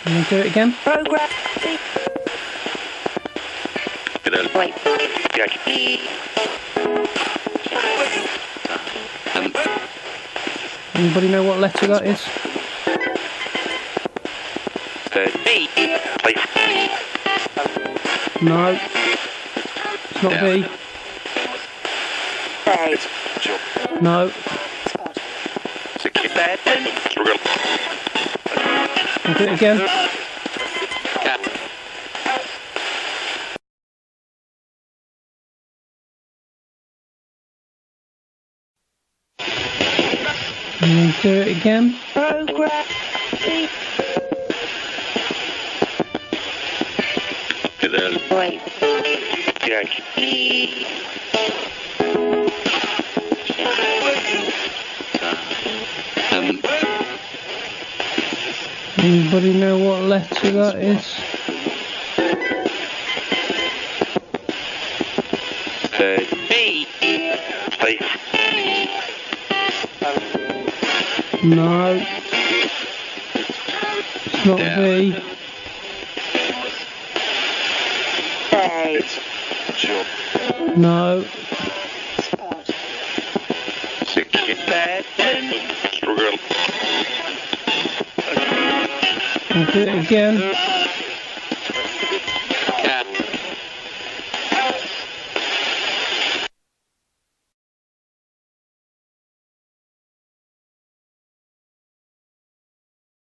Can you do it again? Program. Wait. Anybody know what letter that is? B. No. It's not B. No. Can you do it again? Can you do it again? Program. Wait. Anybody know what letter that is? B. No. It's not B. No. Can you do it again?